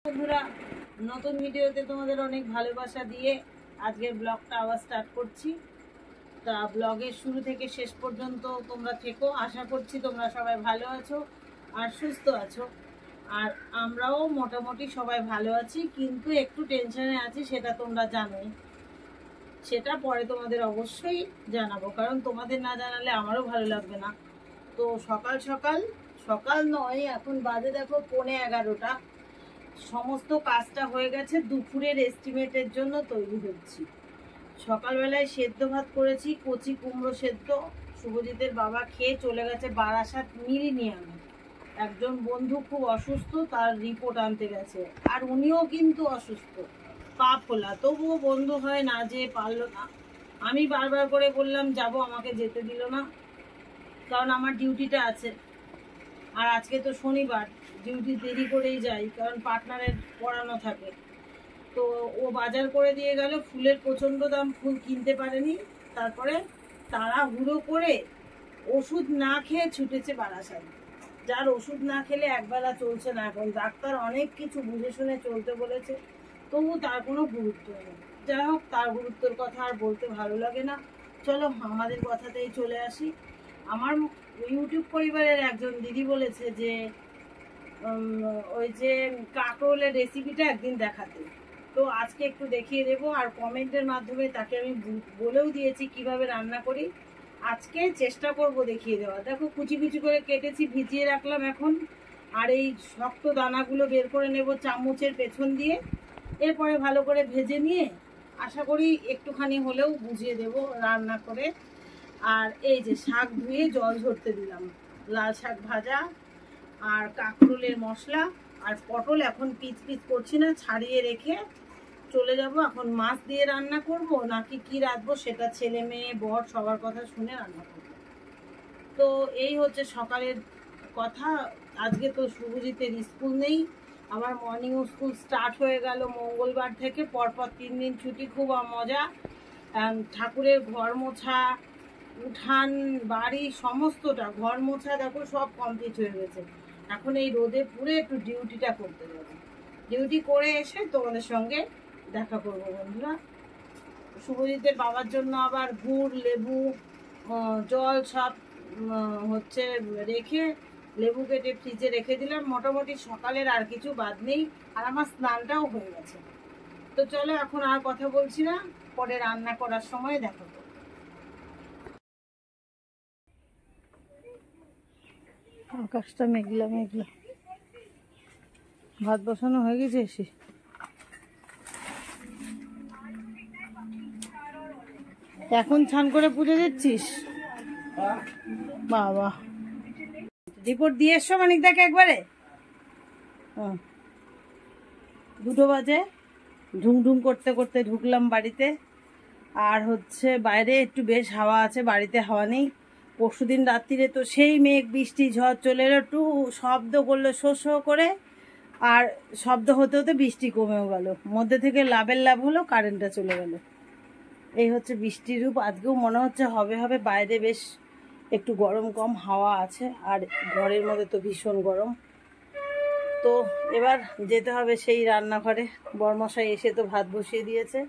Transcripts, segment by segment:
বন্ধুরা, নতুন ভিডিওতে তোমাদের অনেক ভালোবাসা দিয়ে আজকের ব্লগটা আবার স্টার্ট করছি। তা ব্লগের শুরু থেকে শেষ পর্যন্ত তোমরা থেকো। আশা করছি তোমরা সবাই ভালো আছো আর সুস্থ আছো। আর আমরাও মোটামুটি সবাই ভালো আছি, কিন্তু একটু টেনশনে আছি, সেটা তোমরা জানোই। সেটা পরে তোমাদের অবশ্যই জানাবো, কারণ তোমাদের না জানালে আমারও ভালো লাগবে না। তো সকাল সকাল সকাল নয়, এখন বাজে দেখো 11:15। সমস্ত কাজটা হয়ে গেছে, দুপুরের এস্টিমেটের জন্য তৈরি হচ্ছি। সকালবেলায় সেদ্ধ ভাত করেছি, কচি কুমড়ো সেদ্ধ। শুভজিতের বাবা খেয়ে চলে গেছে বারাসাত মিরিনিয়ামে। একজন বন্ধু খুব অসুস্থ, তার রিপোর্ট আনতে গেছে। আর উনিও কিন্তু অসুস্থ, পা ফোলা, তবুও বন্ধু হয় না, যে পারলো না। আমি বারবার করে বললাম যাব, আমাকে যেতে দিল না, কারণ আমার ডিউটিটা আছে। আর আজকে তো শনিবার, ডিউটি দেরি করেই যাই, কারণ পার্টনারের পড়ানো থাকে। তো ও বাজার করে দিয়ে গেল, ফুলের প্রচণ্ড দাম, ফুল কিনতে পারেনি। তারপরে তাড়াহুড়ো করে ওষুধ না খেয়ে ছুটেছে বারাসাত। যার ওষুধ না খেলে একবেলা চলছে না। এখন ডাক্তার অনেক কিছু বুঝে শুনে চলতে বলেছে, তবু তার কোনো গুরুত্ব নেই। যাই হোক, তার গুরুত্বের কথা আর বলতে ভালো লাগে না। চলো আমাদের কথাতেই চলে আসি। আমার ইউটিউব পরিবারের একজন দিদি বলেছে যে ওই যে কাঁকরোলের রেসিপিটা একদিন দেখাতে। তো আজকে একটু দেখিয়ে দেবো, আর কমেন্টের মাধ্যমে তাকে আমি বলেও দিয়েছি কিভাবে রান্না করি। আজকে চেষ্টা করব দেখিয়ে দেওয়া। দেখো, কুচি কুচি করে কেটেছি, ভিজিয়ে রাখলাম এখন। আর এই শক্ত দানাগুলো বের করে নেব চামচের পেছন দিয়ে। এরপরে ভালো করে ভেজে নিয়ে আশা করি একটুখানি হলেও বুঝিয়ে দেব রান্না করে। আর এই যে শাক ধুয়ে জল ঝরতে দিলাম, লাল শাক ভাজা আর কাঁকরোলের মশলা আর পটল এখন পিচ পিচ করছি না, ছাড়িয়ে রেখে চলে যাব। এখন মাছ দিয়ে রান্না করব নাকি কি রাখবো, সেটা ছেলে মেয়ে বর সবার কথা শুনে রান্না করব। তো এই হচ্ছে সকালের কথা। আজকে তো শুভজিতের স্কুল নেই, আমার মর্নিং স্কুল স্টার্ট হয়ে গেল মঙ্গলবার থেকে। পরপর 3 দিন ছুটি, খুব মজা। ঠাকুরের ঘর মোছা, উঠান বাড়ি সমস্তটা, ঘর মোছা দেখো সব কমপ্লিট হয়ে গেছে। এখন এই রোদে পুরে একটু ডিউটিটা করতে যাবো। ডিউটি করে এসে তোমাদের সঙ্গে দেখা করবো বন্ধুরা। শুভজিতের বাবার জন্য আবার গুড়, লেবু, জল সব হচ্ছে রেখে, লেবু কেটে ফ্রিজে রেখে দিলাম। মোটামুটি সকালের আর কিছু বাদ নেই, আর আমার স্নানটাও হয়ে গেছে। তো চলো, এখন আর কথা বলছি না, পরে রান্না করার সময় দেখা করবো। আকাশটা মেঘলা মেঘলা, ভাত বসানো হয়ে গেছে। এসে এখন স্নান করে পুজো দিচ্ছিস? বাবা, রিপোর্ট দিয়ে এসছো মানিকদাকে একবারে? 2টো বাজে, ঢুং করতে করতে ঢুকলাম বাড়িতে। আর হচ্ছে বাইরে একটু বেশ হাওয়া আছে, বাড়িতে হাওয়া নেই। পরশুদিন রাত্রিরে তো সেই মেঘ বৃষ্টি ঝড় চলে এলো, একটু শব্দ করলো শো শো করে, আর শব্দ হতে হতে বৃষ্টি কমেও গেল। মধ্যে থেকে লাভের লাভ হলো, কারেন্টটা চলে গেল। এই হচ্ছে বৃষ্টির রূপ। আজকেও মনে হচ্ছে হবে হবে। বাইরে বেশ একটু গরম কম, হাওয়া আছে, আর ঘরের মধ্যে তো ভীষণ গরম। তো এবার যেতে হবে সেই রান্নাঘরে। বরমশাই এসে তো ভাত বসিয়ে দিয়েছে,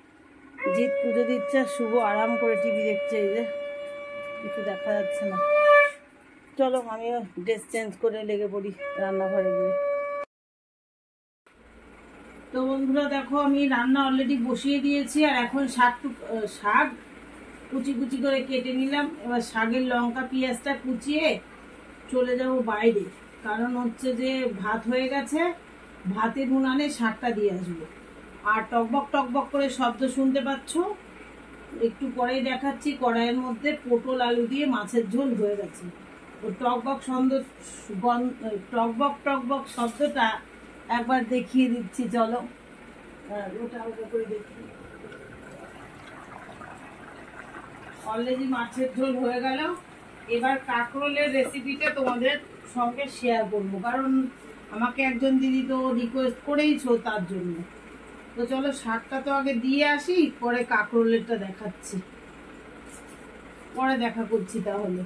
জিৎ পুজো দিচ্ছে, শুভ আরাম করে টিভি দেখছে। এই যে কিছু দেখা যাচ্ছে না। চলো আমিও ড্রেস চেঞ্জ করে লেগে পড়ি রান্নাঘরে গিয়ে। তো বন্ধুরা দেখো, আমি রান্না অলরেডি বসিয়ে দিয়েছি। আর এখন শাক কুচি কুচি করে কেটে নিলাম। এবার শাকের লঙ্কা পেঁয়াজটা কুচিয়ে চলে যাব বাইরে, কারণ হচ্ছে যে ভাত হয়ে গেছে, ভাতের উনানে শাকটা দিয়ে আসবো। আর টকবক টকবক করে শব্দ শুনতে পাচ্ছ, একটু পরেই দেখাচ্ছি। কড়াইয়ের মধ্যে পটল আলু দিয়ে মাছের ঝোল হয়ে গেছে। ও টকবক টকবক শব্দটা একবার দেখিয়ে দিচ্ছি, চলো ওটা ওটা করে দেখি। অলরেডি মাছের ঝোল হয়ে গেল। এবার কাঁকরোলের রেসিপিটা তোমাদের সঙ্গে শেয়ার করবো, কারণ আমাকে একজন দিদি তো রিকোয়েস্ট করেইছো তার জন্য। তো চলো শাকটা তো আগে দিয়ে আসি, পরে কাঁকরোলেরটা দেখাচ্ছি, পরে দেখা করছি তাহলে।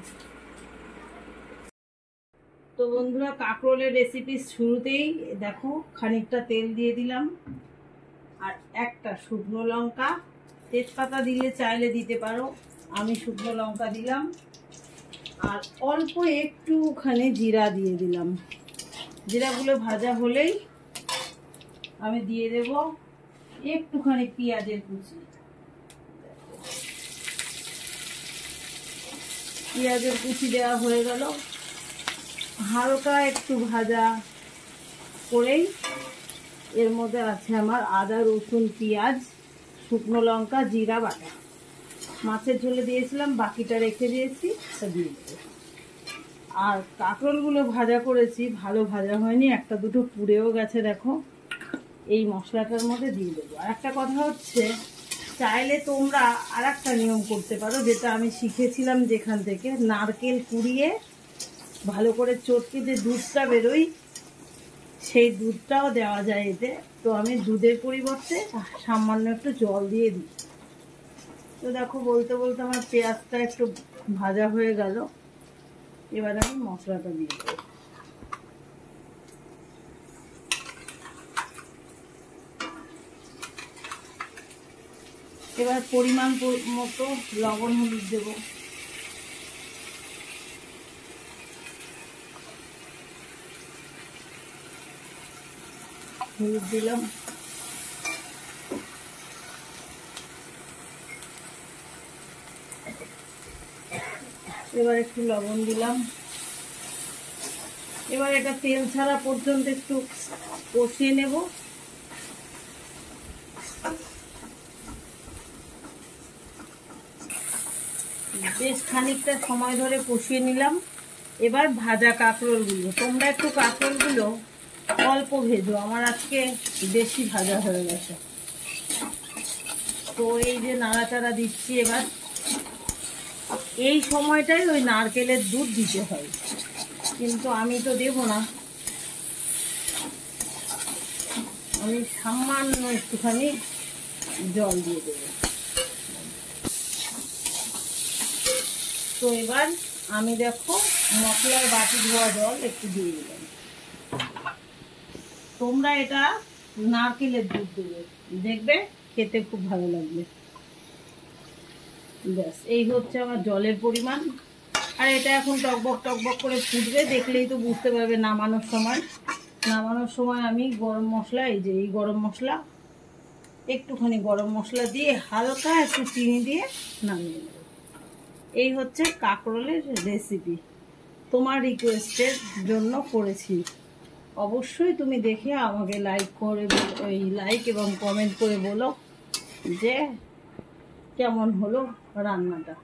তো বন্ধুরা, কাঁকরোলের রেসিপি শুরুতেই দেখো খানিকটা তেল দিয়ে দিলাম, আর একটা শুকনো লঙ্কা, তেজপাতা দিলে চাইলে দিতে পারো, আমি শুকনো লঙ্কা দিলাম, আর অল্প একটুখানি জিরা দিয়ে দিলাম। জিরাগুলো ভাজা হলেই আমি দিয়ে দেব একটুখানি পেঁয়াজের কুচি। পেঁয়াজের কুচি দেওয়া হয়ে গেল, হালকা একটু ভাজা করেই এর মধ্যে আছে আমার আদা, রসুন, পেঁয়াজ, শুকনো লঙ্কা, জিরা বাটা। মাছের ঝোলে দিয়েছিলাম, বাকিটা রেখে দিয়েছি, তা দিয়ে দেবো। আর কাঁকরোলগুলো ভাজা করেছি, ভালো ভাজা হয়নি, একটা দুটো পুড়েও গেছে, দেখো। এই মশলাটার মধ্যে দিয়ে দেবো। আর একটা কথা হচ্ছে, চাইলে তোমরা আর একটা নিয়ম করতে পারো, যেটা আমি শিখেছিলাম যেখান থেকে, নারকেল কুড়িয়ে ভালো করে চটকে যে দুধটা বেরোয়, সেই দুধটাও দেওয়া যায় এতে। তো আমি দুধের পরিবর্তে সামান্য একটু জল দিয়ে দিই। তো দেখো, বলতে বলতে আমার পেঁয়াজটা একটু ভাজা হয়ে গেল, এবার আমি মশলাটা দিয়ে দেবো। এবার পরিমাণ মতো লবণ, হলুদ দেবো। হলুদ দিলাম, এবার একটু লবণ দিলাম। এবার এটা তেল ছাড়া পর্যন্ত একটু কষিয়ে নেব। বেশ খানিকটা সময় ধরে কষিয়ে নিলাম। এবার ভাজা কাঁকরোলগুলো, তোমরা একটু কাঁকরোলগুলো অল্প ভেজো, আমার আজকে বেশি ভাজা হয়ে গেছে। তো এই যে নাড়াচাড়া দিচ্ছি, এবার এই সময়টাই ওই নারকেলের দুধ দিতে হয়, কিন্তু আমি তো দেবো না, আমি সামান্য একটুখানি জল দিয়ে দেবো। তো এবার আমি দেখো মশলার বাটি ধোয়া জল একটু দিয়ে দিলাম। তোমরা এটা নারকেলের দুধ দেবে, দেখবে খেতে খুব ভালো লাগবে। ব্যাস, এই হচ্ছে আমার জলের পরিমাণ। আর এটা এখন টকবক টকবক করে ফুটবে, দেখলেই তো বুঝতে পারবে। নামানোর সময় আমি গরম মশলা, এই যে এই গরম মশলা, একটুখানি গরম মশলা দিয়ে হালকা একটু চিনি দিয়ে নামিয়ে নেব। এই হচ্ছে কাঁকরোলের রেসিপি, তোমার রিকোয়েস্টের জন্য করেছি। অবশ্যই তুমি দেখে আমাকে লাইক এবং কমেন্ট করে বলো যে কেমন হলো রান্নাটা।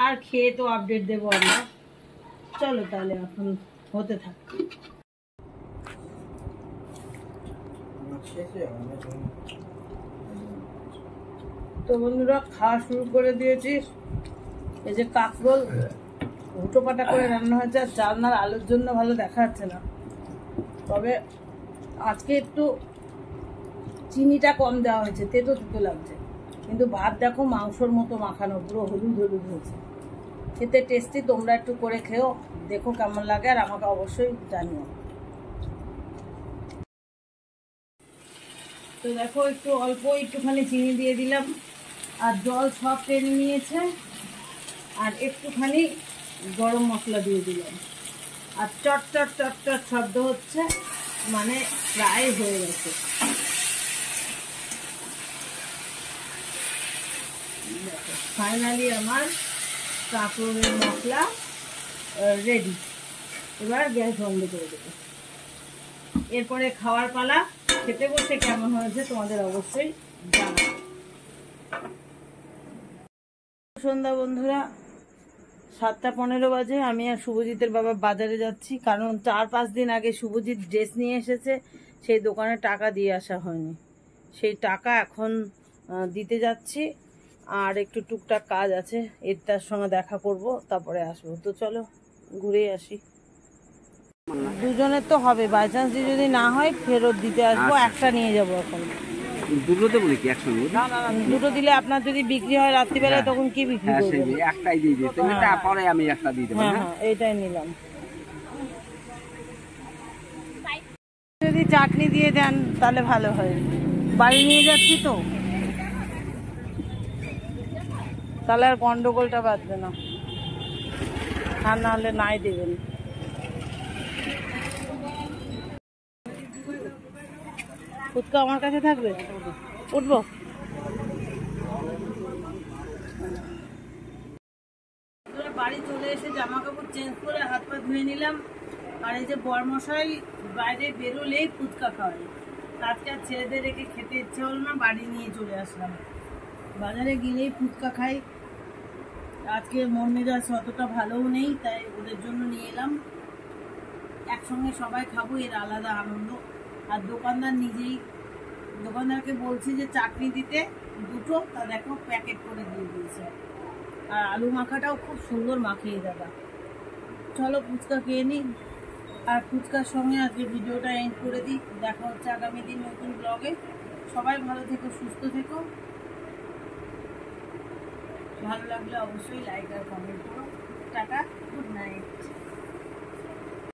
আর খেয়ে তো আপডেট দেবো আমরা। চলো তাহলে এখন হতে থাক। তো বন্ধুরা, খাওয়া শুরু করে দিয়েছি। এই যে কাঁকরোল উল্টো পাটা করে রান্না হয়েছে, আর জালনার আলুর জন্য ভালো দেখা যাচ্ছে না, তবে আজকে একটু চিনিটা কম দেওয়া হয়েছে, তেতো তেতো লাগছে। কিন্তু ভাত দেখো মাংসর মতো মাখানো, পুরো হলুদ হলুদ হয়েছে, খেতে টেস্টি। তোমরা একটু করে খেও, দেখো কেমন লাগে, আর আমাকে অবশ্যই জানিও। তো দেখো, একটুখানি চিনি দিয়ে দিলাম, আর জল সব টেনে নিয়েছে, আর একটুখানি গরম মশলা দিয়ে দিলাম, আর চট চট চট চট শব্দ হচ্ছে, মানে প্রায় হয়ে গেছে। দেখো, ফাইনালি আমার কাঁকরোলের মশলা রেডি। এবার গ্যাস বন্ধ করে দেবো। এরপরে খাওয়ার পালা। খেতে বসে কেমন হয়েছে তোমাদের অবশ্যই জানাবো। সন্ধ্যা বন্ধুরা, 7:15 বাজে। আমি আর শুভজিতের বাবা বাজারে যাচ্ছি, কারণ 4-5 দিন আগে শুভজিৎ ড্রেস নিয়ে এসেছে, সেই দোকানে টাকা দিয়ে আসা হয়নি, সেই টাকা এখন দিতে যাচ্ছি। আর একটু টুকটাক কাজ আছে, এটার সঙ্গে দেখা করব, তারপরে আসবো। তো চলো ঘুরে আসি। দুজনের তো হবে, বাই চান্স যদি না হয় ফেরত দিতে আসবো। একটা নিয়ে যাবো এখন। দুটোতে বলি কি একসঙ্গে? দুটো দিলে আপনার যদি বিক্রি হয় রাত্রিবেলায়, তখন কি বিক্রি করবেন? একটাই দিয়ে দিই, তারপরে আমি একটা দিয়ে দেবো। হ্যাঁ, এইটাই নিলাম। চাটনি দিয়ে দেন তাহলে ভালো হয়, বাড়ি নিয়ে যাচ্ছি তো, তাহলে আর গন্ডগোলটা বাঁধবে না, আর না হলে নাই দেবেন। ফুচকা আমার কাছে থাকবে, উঠবো। বাড়ি চলে এসে জামা কাপড় চেঞ্জ করে হাত পা ধুয়ে নিলাম। আর এই যে বরমশাই বাইরে বেরোলেই ফুচকা খাওয়াই, আজকে আর ছেলেদের রেখে খেতে ইচ্ছে হলো না, বাড়ি নিয়ে চলে আসলাম। বাজারে গেলেই ফুচকা খাই, আজকে মন মেজাজ অতটা ভালোও নেই, তাই ওদের জন্য নিয়ে এলাম। একসঙ্গে সবাই খাবো, এর আলাদা আনন্দ। আর দোকানদারকে বলছি যে চাটনি দিতে দুটো, তা দেখো প্যাকেট করে দিয়ে দিয়েছে। আর আলু মাখাটাও খুব সুন্দর মাখিয়ে দাদা। চলো ফুচকা খেয়ে নিই, আর ফুচকার সঙ্গে আজকে ভিডিওটা এন্ড করে দিই। দেখা হচ্ছে আগামী দিন নতুন ব্লগে। সবাই ভালো থেকো, সুস্থ থেকো। ভালো লাগলে অবশ্যই লাইক আর কমেন্ট করো।